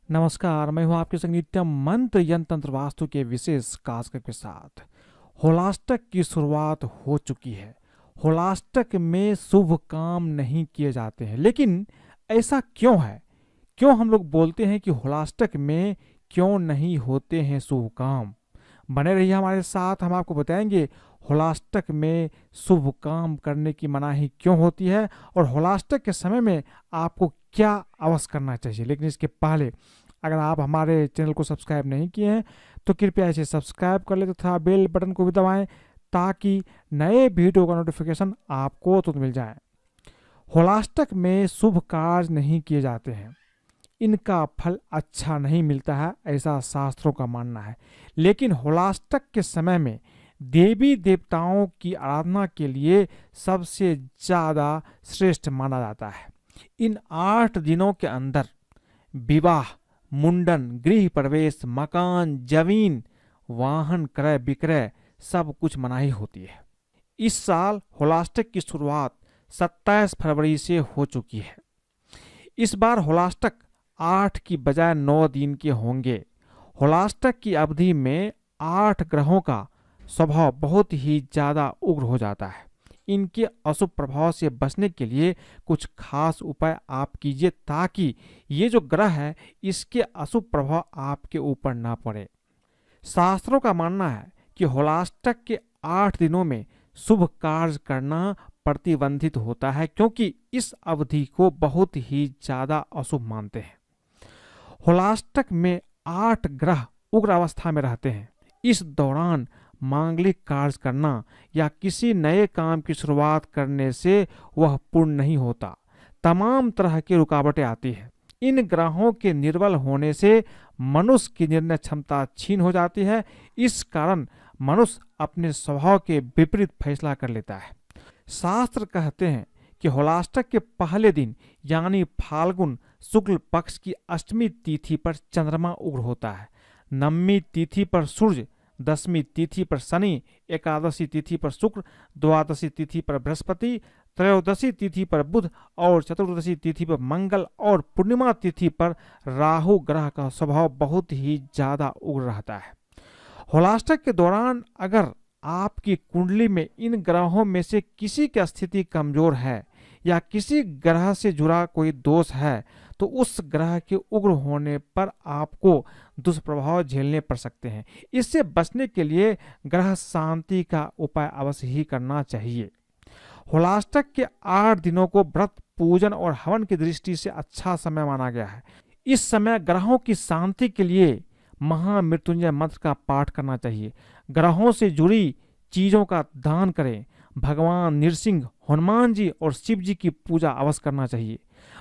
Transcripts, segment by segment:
नमस्कार, मैं हूं आपके संग नित्य मंत्र यंत्र तंत्र वास्तु के विशेष कार्यक्रम के साथ। होलाष्टक की शुरुआत हो चुकी है। होलाष्टक में शुभ काम नहीं किए जाते हैं, लेकिन ऐसा क्यों है? क्यों हम लोग बोलते हैं कि होलाष्टक में क्यों नहीं होते हैं शुभ काम? बने रहिए हमारे साथ, हम आपको बताएंगे होलाष्टक में शुभ काम करने की मनाही क्यों होती है और होलाष्टक के समय में आपको क्या अवश्य करना चाहिए। लेकिन इसके पहले अगर आप हमारे चैनल को सब्सक्राइब नहीं किए हैं तो कृपया इसे सब्सक्राइब कर ले तथा बेल बटन को भी दबाएं ताकि नए वीडियो का नोटिफिकेशन आपको तुरंत मिल जाए। होलाष्टक में शुभ कार्य नहीं किए जाते हैं, इनका फल अच्छा नहीं मिलता है, ऐसा शास्त्रों का मानना है। लेकिन होलाष्टक के समय में देवी देवताओं की आराधना के लिए सबसे ज़्यादा श्रेष्ठ माना जाता है। इन 8 दिनों के अंदर विवाह, मुंडन, गृह प्रवेश, मकान, जमीन, वाहन क्रय विक्रय सब कुछ मनाही होती है। इस साल होलाष्टक की शुरुआत 27 फरवरी से हो चुकी है। इस बार होलाष्टक 8 की बजाय 9 दिन के होंगे। होलाष्टक की अवधि में 8 ग्रहों का स्वभाव बहुत ही ज़्यादा उग्र हो जाता है। इनके अशुभ प्रभाव से बचने के लिए कुछ खास उपाय आप कीजिए ताकि ये जो ग्रह है इसके अशुभ प्रभाव आपके ऊपर ना पड़े। शास्त्रों का मानना है कि होलाष्टक के 8 दिनों में शुभ कार्य करना प्रतिबंधित होता है, क्योंकि इस अवधि को बहुत ही ज़्यादा अशुभ मानते हैं। होलाष्टक में 8 ग्रह उग्र अवस्था में रहते हैं। इस दौरान मांगलिक कार्य करना या किसी नए काम की शुरुआत करने से वह पूर्ण नहीं होता। तमाम तरह की रुकावटें आती हैं। इन ग्रहों के निर्बल होने से मनुष्य की निर्णय क्षमता छीन हो जाती है। इस कारण मनुष्य अपने स्वभाव के विपरीत फैसला कर लेता है। शास्त्र कहते हैं कि होलाष्टक के पहले दिन यानी फाल्गुन शुक्ल पक्ष की अष्टमी तिथि पर चंद्रमा उग्र होता है। नवमी तिथि पर सूर्य, दसवीं तिथि पर शनि, एकादशी तिथि पर शुक्र, द्वादशी तिथि पर बृहस्पति, त्रयोदशी तिथि पर बुध और चतुर्दशी तिथि पर मंगल और पूर्णिमा तिथि पर राहु ग्रह का स्वभाव बहुत ही ज्यादा उग्र रहता है। होलाष्टक के दौरान अगर आपकी कुंडली में इन ग्रहों में से किसी की स्थिति कमजोर है या किसी ग्रह से जुड़ा कोई दोष है तो उस ग्रह के उग्र होने पर आपको दुष्प्रभाव झेलने पड़ सकते हैं। इससे बचने के लिए ग्रह शांति का उपाय अवश्य ही करना चाहिए। होलाष्टक के 8 दिनों को व्रत, पूजन और हवन की दृष्टि से अच्छा समय माना गया है। इस समय ग्रहों की शांति के लिए महामृत्युंजय मंत्र का पाठ करना चाहिए। ग्रहों से जुड़ी चीजों का दान करें। भगवान नृसिंह, हनुमान जी और शिव जी की पूजा अवश्य करना चाहिए।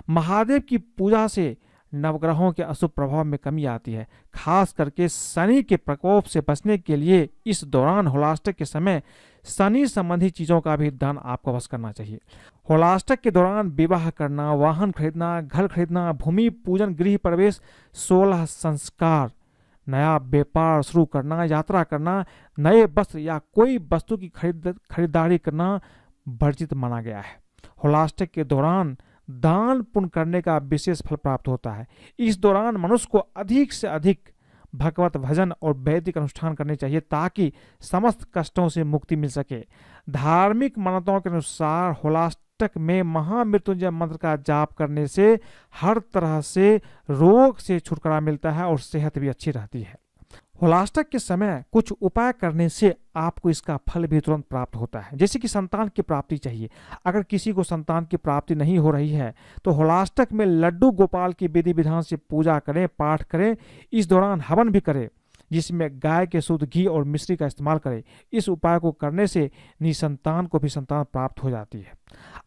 महादेव की पूजा से नवग्रहों के अशुभ प्रभाव में कमी आती है। खास करके शनि के प्रकोप से बचने के लिए इस दौरान होलाष्टक के समय शनि संबंधी चीजों का भी दान आपको अवश्य करना चाहिए। होलाष्टक के दौरान विवाह करना, वाहन खरीदना, घर खरीदना, भूमि पूजन, गृह प्रवेश, 16 संस्कार, नया व्यापार शुरू करना, यात्रा करना, नए वस्त्र या कोई वस्तु की खरीदारी करना वर्जित माना गया है। होलाष्टक के दौरान दान पुण्य करने का विशेष फल प्राप्त होता है। इस दौरान मनुष्य को अधिक से अधिक भगवत भजन और वैदिक अनुष्ठान करने चाहिए ताकि समस्त कष्टों से मुक्ति मिल सके। धार्मिक मान्यताओं के अनुसार होलाष्टक में महामृत्युंजय मंत्र का जाप करने से हर तरह से रोग से छुटकारा मिलता है और सेहत भी अच्छी रहती है। होलाष्टक के समय कुछ उपाय करने से आपको इसका फल भी तुरंत प्राप्त होता है। जैसे कि संतान की प्राप्ति चाहिए। अगर किसी को संतान की प्राप्ति नहीं हो रही है तो होलाष्टक में लड्डू गोपाल की विधि विधान से पूजा करें, पाठ करें। इस दौरान हवन भी करें जिसमें गाय के शुद्ध घी और मिश्री का इस्तेमाल करें। इस उपाय को करने से निसंतान को भी संतान प्राप्त हो जाती है।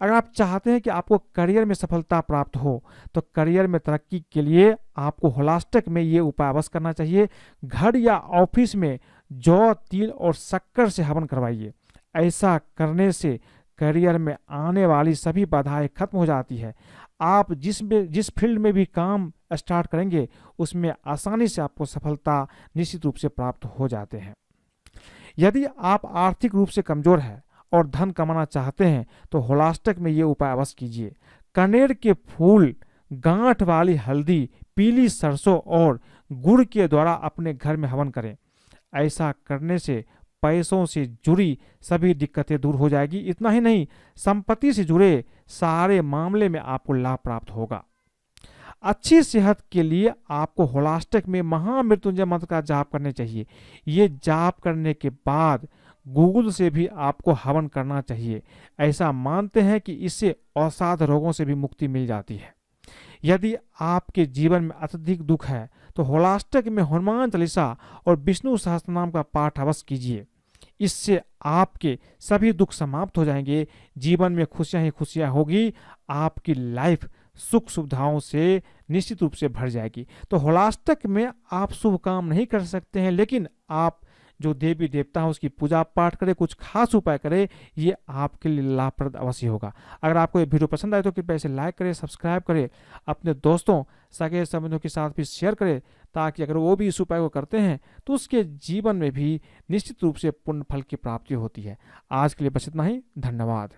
अगर आप चाहते हैं कि आपको करियर में सफलता प्राप्त हो तो करियर में तरक्की के लिए आपको होलाष्टक में ये उपाय अवश्य करना चाहिए। घर या ऑफिस में जौ, तिल और शक्कर से हवन करवाइए। ऐसा करने से करियर में आने वाली सभी बाधाएं खत्म हो जाती है। आप जिस फील्ड में भी काम स्टार्ट करेंगे उसमें आसानी से आपको सफलता निश्चित रूप से प्राप्त हो जाते हैं। यदि आप आर्थिक रूप से कमजोर हैं और धन कमाना चाहते हैं तो होलाष्टक में ये उपाय अवश्य कीजिए। कनेर के फूल गांठ वाली हल्दी, पीली सरसों और गुड़ के द्वारा अपने घर में हवन करें। ऐसा करने से पैसों से जुड़ी सभी दिक्कतें दूर हो जाएगी। इतना ही नहीं, संपत्ति से जुड़े सारे मामले में आपको लाभ प्राप्त होगा। अच्छी सेहत के लिए आपको होलाष्टक में महामृत्युंजय मंत्र का जाप करने चाहिए। ये जाप करने के बाद गूगल से भी आपको हवन करना चाहिए। ऐसा मानते हैं कि इससे अवसाद रोगों से भी मुक्ति मिल जाती है। यदि आपके जीवन में अत्यधिक दुख है तो होलाष्टक में हनुमान चालीसा और विष्णु सहस्त्रनाम का पाठ अवश्य कीजिए। इससे आपके सभी दुख समाप्त हो जाएंगे, जीवन में खुशियां ही खुशियां होगी, आपकी लाइफ सुख सुविधाओं से निश्चित रूप से भर जाएगी। तो होलाष्टक में आप शुभ काम नहीं कर सकते हैं, लेकिन आप जो देवी देवता है उसकी पूजा पाठ करें, कुछ खास उपाय करें, ये आपके लिए लाभप्रद अवश्य होगा। अगर आपको ये वीडियो पसंद आए तो कृपया इसे लाइक करें, सब्सक्राइब करें, अपने दोस्तों सगे संबंधियों के साथ भी शेयर करें, ताकि अगर वो भी इस उपाय को करते हैं तो उसके जीवन में भी निश्चित रूप से पुण्य फल की प्राप्ति होती है। आज के लिए बस इतना ही। धन्यवाद।